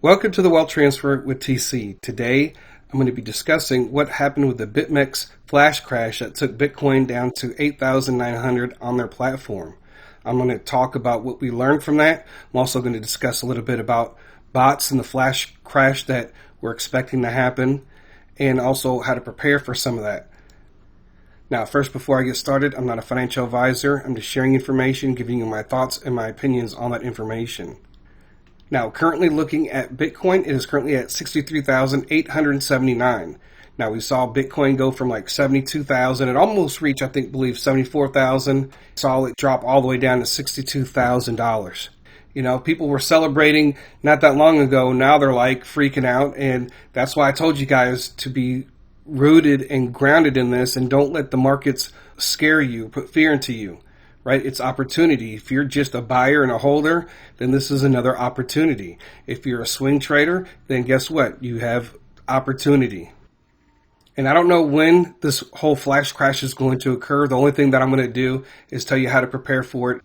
Welcome to the Wealth Transfer with TC. Today, I'm going to be discussing what happened with the Bitmex flash crash that took Bitcoin down to 8,900 on their platform. I'm going to talk about what we learned from that. I'm also going to discuss a little bit about bots and the flash crash that we're expecting to happen, and also how to prepare for some of that. Now, first, before I get started, I'm not a financial advisor. I'm just sharing information, giving you my thoughts and my opinions on that information. Now, currently looking at Bitcoin, it is currently at 63,879. Now, we saw Bitcoin go from like 72,000. It almost reached, believe 74,000. Saw it drop all the way down to $62,000. You know, people were celebrating not that long ago. Now they're like freaking out. And that's why I told you guys to be rooted and grounded in this and don't let the markets scare you, put fear into you. Right? It's opportunity. If you're just a buyer and a holder, then this is another opportunity. If you're a swing trader, then guess what? You have opportunity. And I don't know when this whole flash crash is going to occur. The only thing that I'm going to do is tell you how to prepare for it.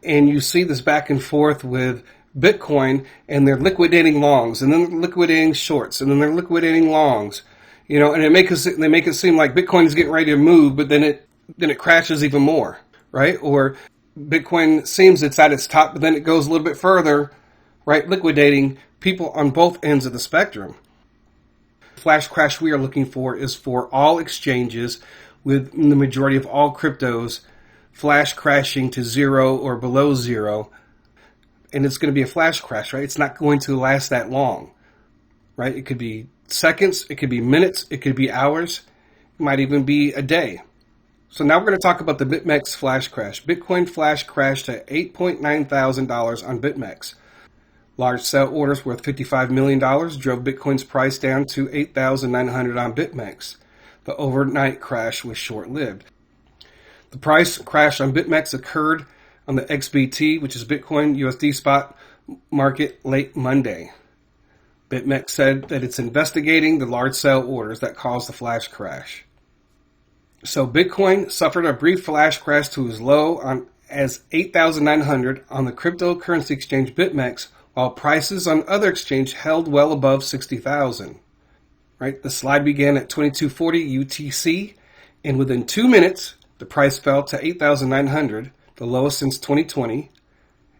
And you see this back and forth with Bitcoin, and they're liquidating longs, and then they're liquidating shorts, and then they're liquidating longs. You know, and they make it seem like Bitcoin is getting ready to move, but then it crashes even more. Right? Or Bitcoin seems it's at its top, but then it goes a little bit further, right? Liquidating people on both ends of the spectrum. The flash crash we are looking for is for all exchanges, with the majority of all cryptos flash crashing to zero or below zero. And it's going to be a flash crash, right? It's not going to last that long, right? It could be seconds, it could be minutes, it could be hours, it might even be a day. So now we're going to talk about the Bitmex flash crash. Bitcoin flash crashed to $8.9 thousand on Bitmex. Large sell orders worth $55 million drove Bitcoin's price down to 8,900 on Bitmex. The overnight crash was short-lived. The price crash on Bitmex occurred on the XBT, which is Bitcoin USD spot market, late Monday. Bitmex said that it's investigating the large sell orders that caused the flash crash. So Bitcoin suffered a brief flash crash to as low as 8,900 on the cryptocurrency exchange Bitmex, while prices on other exchanges held well above 60,000. Right? The slide began at 2240 UTC, and within 2 minutes, the price fell to 8,900, the lowest since 2020,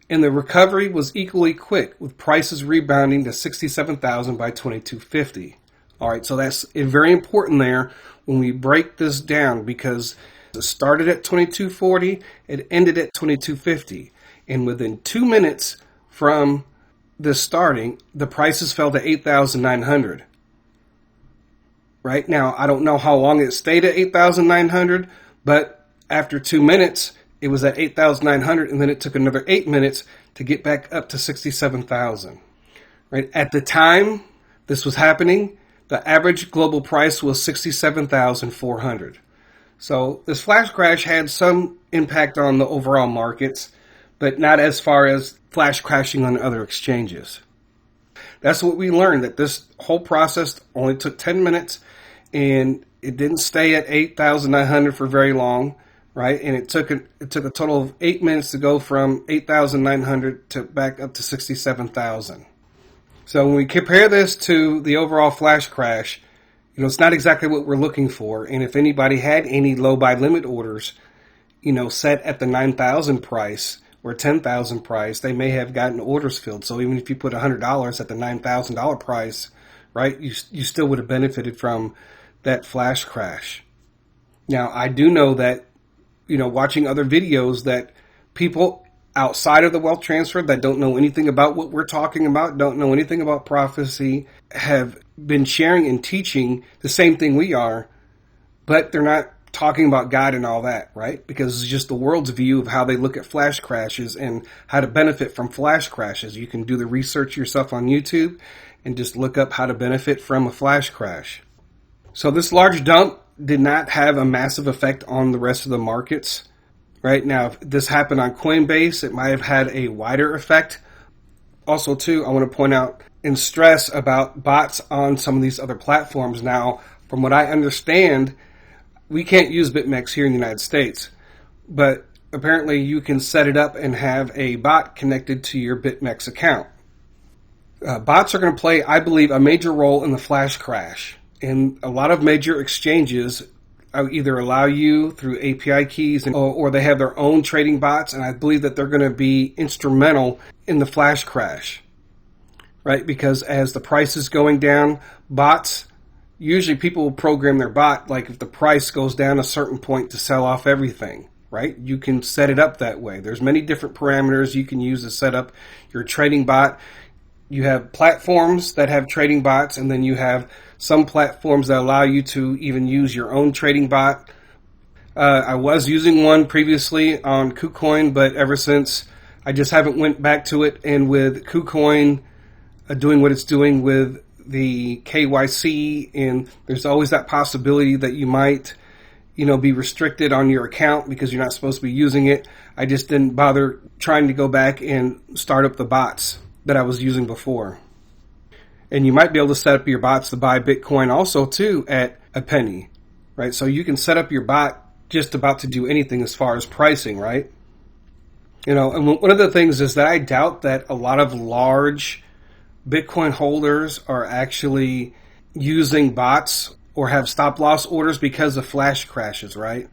and the recovery was equally quick, with prices rebounding to 67,000 by 2250. All right, so that's very important there when we break this down, because it started at 2240, it ended at 2250, and within 2 minutes from this starting, the prices fell to 8,900. Right now, I don't know how long it stayed at 8,900, but after 2 minutes, it was at 8,900, and then it took another 8 minutes to get back up to 67,000. Right? At the time this was happening, the average global price was 67,400. So this flash crash had some impact on the overall markets, but not as far as flash crashing on other exchanges. That's what we learned, that this whole process only took 10 minutes, and it didn't stay at 8,900 for very long, right? And it took a total of 8 minutes to go from 8,900 to back up to 67,000. So when we compare this to the overall flash crash, you know, it's not exactly what we're looking for. And if anybody had any low buy limit orders, you know, set at the 9,000 price or 10,000 price, they may have gotten orders filled. So even if you put $100 at the $9,000 price, right, you still would have benefited from that flash crash. Now, I do know that, you know, watching other videos, that people outside of the wealth transfer that don't know anything about what we're talking about, don't know anything about prophecy, have been sharing and teaching the same thing we are, but they're not talking about God and all that, right? Because it's just the world's view of how they look at flash crashes and how to benefit from flash crashes. You can do the research yourself on YouTube and just look up how to benefit from a flash crash. So this large dump did not have a massive effect on the rest of the markets. Right now, if this happened on Coinbase, it might have had a wider effect. Also, too, I want to point out and stress about bots on some of these other platforms. Now, from what I understand, we can't use Bitmex here in the United States, but apparently you can set it up and have a bot connected to your Bitmex account. Bots are going to play, I believe, a major role in the flash crash. And a lot of major exchanges either allow you through API keys or they have their own trading bots, and I believe that they're going to be instrumental in the flash crash, right? Because as the price is going down, bots, usually people will program their bot like if the price goes down a certain point to sell off everything, right? You can set it up that way. There's many different parameters you can use to set up your trading bot. You have platforms that have trading bots, and then you have some platforms that allow you to even use your own trading bot. I was using one previously on KuCoin, but ever since I just haven't went back to it. And with KuCoin doing what it's doing with the KYC, and there's always that possibility that you might, be restricted on your account because you're not supposed to be using it. I just didn't bother trying to go back and start up the bots that I was using before. And you might be able to set up your bots to buy Bitcoin also too at a penny, right? So you can set up your bot just about to do anything as far as pricing, right? And one of the things is that I doubt that a lot of large Bitcoin holders are actually using bots or have stop loss orders because of flash crashes, right?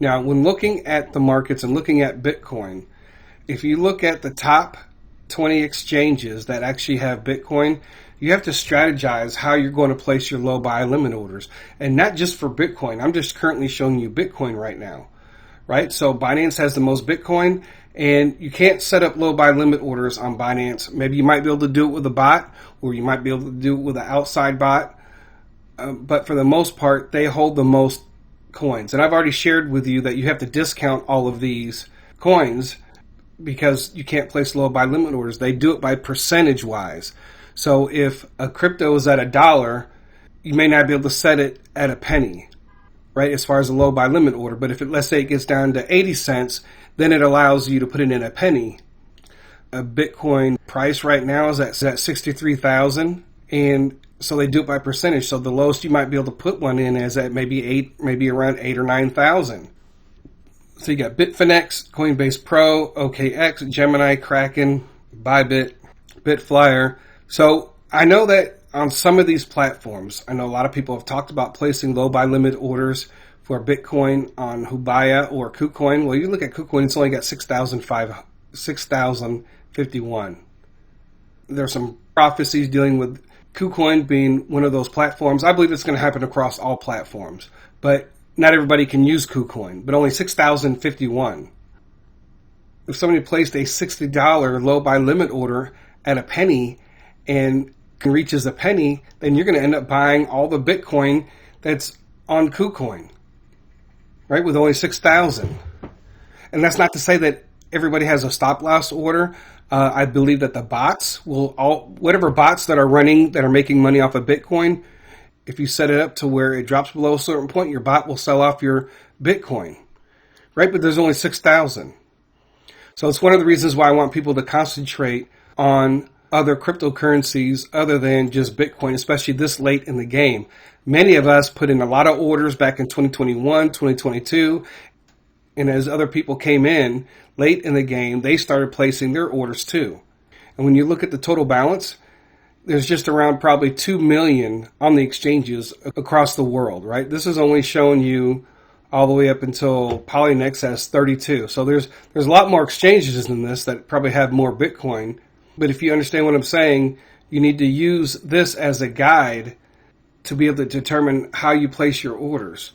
Now, when looking at the markets and looking at Bitcoin, if you look at the top 20 exchanges that actually have Bitcoin, you have to strategize how you're going to place your low buy limit orders. And not just for Bitcoin. I'm just currently showing you Bitcoin right now, right? So Binance has the most Bitcoin, and you can't set up low buy limit orders on Binance. Maybe you might be able to do it with a bot, or you might be able to do it with an outside bot. But for the most part, they hold the most coins. And I've already shared with you that you have to discount all of these coins because you can't place low buy limit orders. They do it by percentage wise. So if a crypto is at $1, you may not be able to set it at a penny, right? As far as a low buy limit order. But if let's say it gets down to 80 cents, then it allows you to put it in a penny. A Bitcoin price right now is at 63,000, and so they do it by percentage. So the lowest you might be able to put one in is at maybe around 8 or 9,000. So you got Bitfinex, Coinbase Pro, OKX, Gemini, Kraken, Bybit, Bitflyer. So I know that on some of these platforms, I know a lot of people have talked about placing low buy limit orders for Bitcoin on Hubaya or KuCoin. Well, you look at KuCoin, it's only got 6,051. There's some prophecies dealing with KuCoin being one of those platforms. I believe it's going to happen across all platforms, but not everybody can use KuCoin, but only 6,051. If somebody placed a $60 low buy limit order at a penny and reaches a penny, then you're going to end up buying all the Bitcoin that's on KuCoin, right? With only 6,000. And that's not to say that everybody has a stop loss order. I believe that the bots whatever bots that are running, that are making money off of Bitcoin, if you set it up to where it drops below a certain point, your bot will sell off your Bitcoin, right? But there's only 6,000. So it's one of the reasons why I want people to concentrate on other cryptocurrencies other than just Bitcoin, especially this late in the game. Many of us put in a lot of orders back in 2021, 2022, and as other people came in late in the game, they started placing their orders too. And when you look at the total balance, there's just around probably 2 million on the exchanges across the world, right? This is only showing you all the way up until Polynex has 32. So there's a lot more exchanges than this that probably have more Bitcoin. But if you understand what I'm saying, you need to use this as a guide to be able to determine how you place your orders,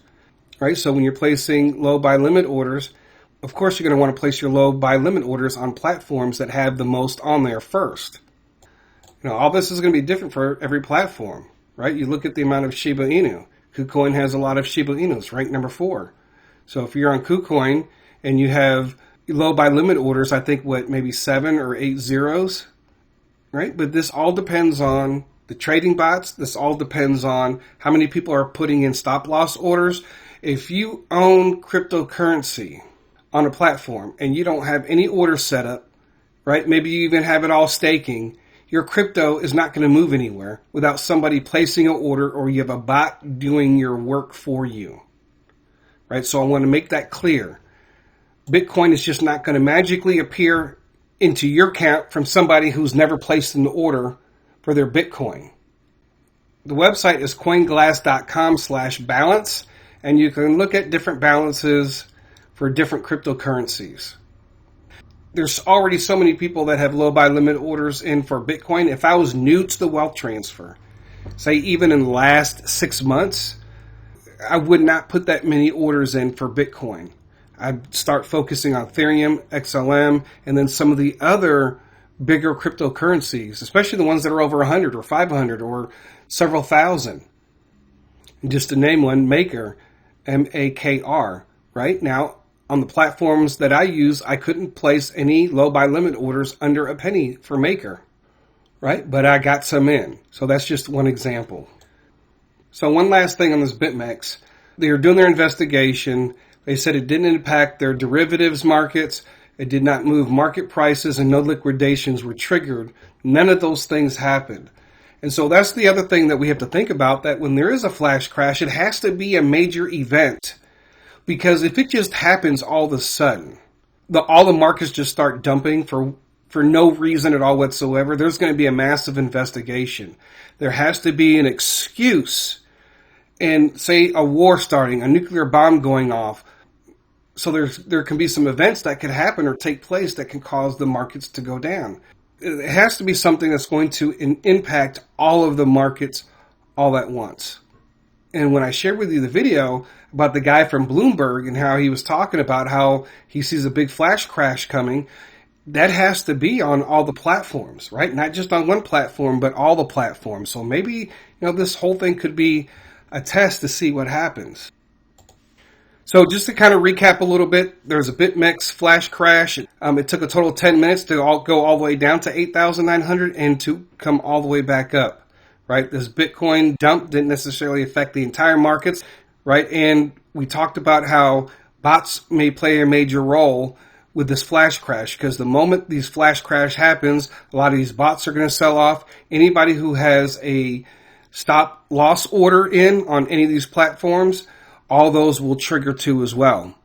right? So when you're placing low buy limit orders, of course you're going to want to place your low buy limit orders on platforms that have the most on there first. All this is going to be different for every platform, right? You look at the amount of Shiba Inu. KuCoin has a lot of Shiba Inus, ranked number 4. So if you're on KuCoin and you have low buy limit orders, I think maybe 7 or 8 zeros, right? But this all depends on the trading bots. This all depends on how many people are putting in stop loss orders. If you own cryptocurrency on a platform and you don't have any order set up, right? Maybe you even have it all staking. Your crypto is not going to move anywhere without somebody placing an order, or you have a bot doing your work for you, right? So I want to make that clear. Bitcoin is just not going to magically appear into your account from somebody who's never placed an order for their Bitcoin. The website is coinglass.com/balance, and you can look at different balances for different cryptocurrencies. There's already so many people that have low buy limit orders in for Bitcoin. If I was new to the wealth transfer, say even in the last 6 months, I would not put that many orders in for Bitcoin. I'd start focusing on Ethereum, XLM, and then some of the other bigger cryptocurrencies, especially the ones that are over 100 or 500 or several thousand. And just to name one, Maker, M-A-K-R, right? Now, on the platforms that I use, I couldn't place any low buy limit orders under a penny for Maker, right? But I got some in. So that's just one example. So one last thing on this Bitmex. They were doing their investigation. They said it didn't impact their derivatives markets. It did not move market prices, and no liquidations were triggered. None of those things happened. And so that's the other thing that we have to think about, that when there is a flash crash, it has to be a major event. Because if it just happens all of a sudden, all the markets just start dumping for no reason at all whatsoever, there's going to be a massive investigation. There has to be an excuse, and say a war starting, a nuclear bomb going off. So there can be some events that could happen or take place that can cause the markets to go down. It has to be something that's going to impact all of the markets all at once. And when I shared with you the video about the guy from Bloomberg and how he was talking about how he sees a big flash crash coming, that has to be on all the platforms, right? Not just on one platform, but all the platforms. So maybe, this whole thing could be a test to see what happens. So just to kind of recap a little bit, there's a Bitmex flash crash. It took a total of 10 minutes to go all the way down to 8,900 and to come all the way back up, right? This Bitcoin dump didn't necessarily affect the entire markets, right? And we talked about how bots may play a major role with this flash crash, because the moment these flash crash happens, a lot of these bots are going to sell off. Anybody who has a stop loss order in on any of these platforms, all those will trigger too as well.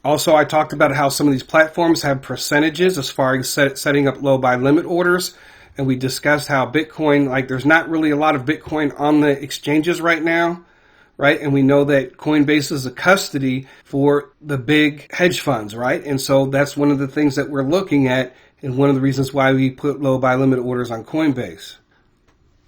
Also, I talked about how some of these platforms have percentages as far as setting up low buy limit orders. And we discussed how Bitcoin, there's not really a lot of Bitcoin on the exchanges right now, right? And we know that Coinbase is a custody for the big hedge funds, right? And so that's one of the things that we're looking at, and one of the reasons why we put low buy limit orders on Coinbase.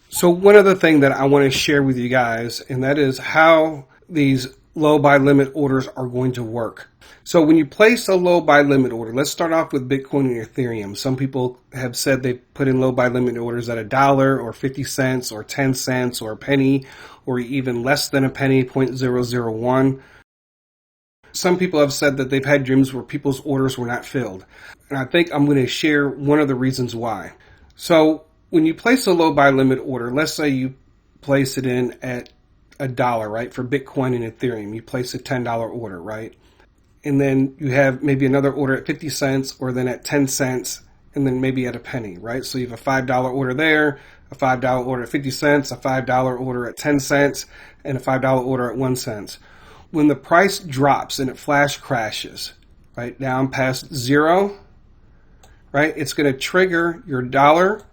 So one other thing that I want to share with you guys, and that is how these low buy limit orders are going to work. So when you place a low buy limit order, let's start off with Bitcoin and Ethereum. Some people have said they put in low buy limit orders at $1 or 50 cents or 10 cents or a penny or even less than a penny, 0.001. Some people have said that they've had dreams where people's orders were not filled. And I think I'm going to share one of the reasons why. So when you place a low buy limit order, let's say you place it in at $1, right? For Bitcoin and Ethereum, you place a $10 order, right? And then you have maybe another order at 50 cents or then at 10 cents and then maybe at a penny, right? So you have a $5 order there, a $5 order at 50 cents, a $5 order at 10 cents, and a $5 order at 1 cent. When the price drops and it flash crashes, right, down past zero, right, it's going to trigger your dollar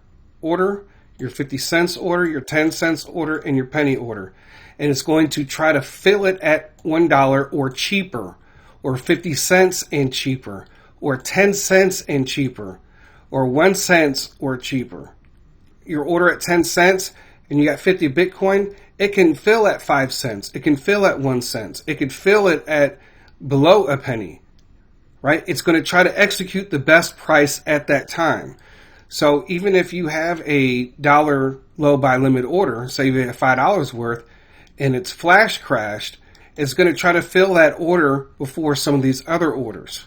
order, your 50 cents order, your 10 cents order, and your penny order. And it's going to try to fill it at $1 or cheaper, or 50 cents and cheaper, or 10 cents and cheaper, or 1 cent or cheaper. Your order at 10 cents and you got 50 Bitcoin, it can fill at 5 cents. It can fill at 1 cent. It could fill it at below a penny, right? It's going to try to execute the best price at that time. So even if you have a dollar low buy limit order, say you have $5 worth, and it's flash crashed, it's going to try to fill that order before some of these other orders.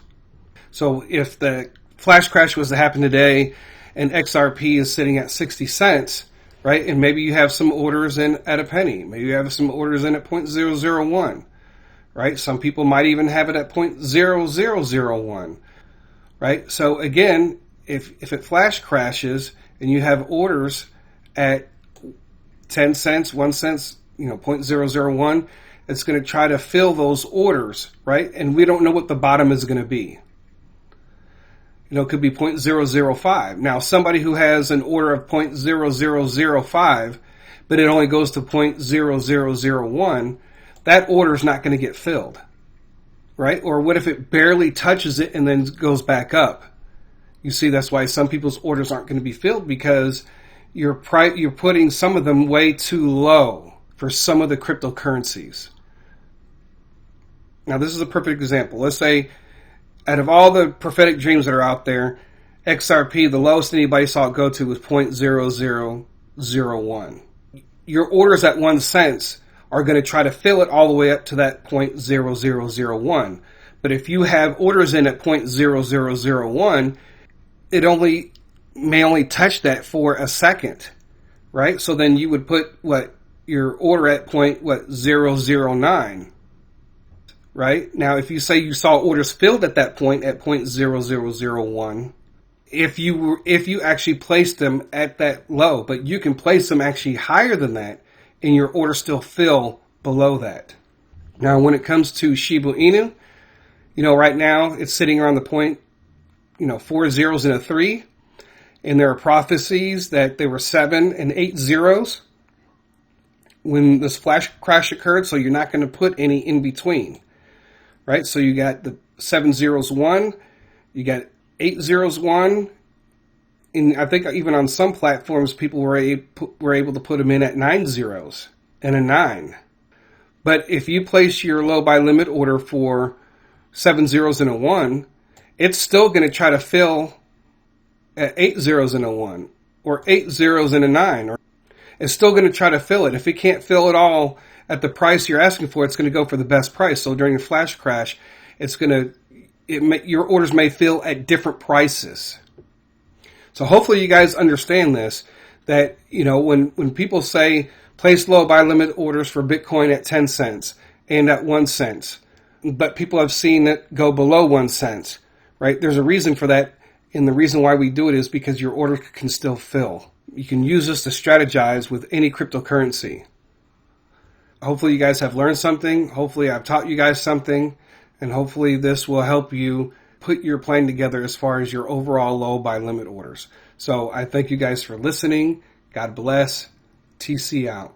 So if the flash crash was to happen today and XRP is sitting at 60 cents, right, and maybe you have some orders in at a penny, maybe you have some orders in at 0.001, right? Some people might even have it at 0.0001, right? So again, if it flash crashes and you have orders at 10 cents, 1 cent, 0.001, it's going to try to fill those orders, right? And we don't know what the bottom is going to be. It could be 0.005. Now, somebody who has an order of 0.0005, but it only goes to 0.0001, that order is not going to get filled, right? Or what if it barely touches it and then goes back up? You see, that's why some people's orders aren't going to be filled, because you're putting some of them way too low for some of the cryptocurrencies. Now, this is a perfect example. Let's say, out of all the prophetic dreams that are out there, XRP, the lowest anybody saw it go to was 0.0001. Your orders at 1 cent are going to try to fill it all the way up to that 0.0001. But if you have orders in at 0.0001, it may only touch that for a second, right? So then you would put your order at 0.009. Right? Now, if you say you saw orders filled at that point at 0.0001, if you actually placed them at that low, but you can place them actually higher than that, and your order still fill below that. Now, when it comes to Shiba Inu, right now it's sitting around the point, 4 zeros and a 3, and there are prophecies that there were 7 and 8 zeros when this flash crash occurred, so you're not going to put any in between. Right, so you got the 7 zeros 1, you got 8 zeros 1, and I think even on some platforms people were able to put them in at 9 zeros and a 9. But if you place your low buy limit order for 7 zeros and a 1, it's still going to try to fill at 8 zeros and a 1, or 8 zeros and a 9, or it's still going to try to fill it. If it can't fill it all at the price you're asking for, it's going to go for the best price. So during a flash crash, your orders may fill at different prices. So hopefully you guys understand this, that, when people say place low buy limit orders for Bitcoin at 10 cents and at 1 cent, but people have seen it go below 1 cent, right? There's a reason for that. And the reason why we do it is because your order can still fill. You can use this to strategize with any cryptocurrency. Hopefully you guys have learned something. Hopefully I've taught you guys something. And hopefully this will help you put your plan together as far as your overall low buy limit orders. So I thank you guys for listening. God bless. TC out.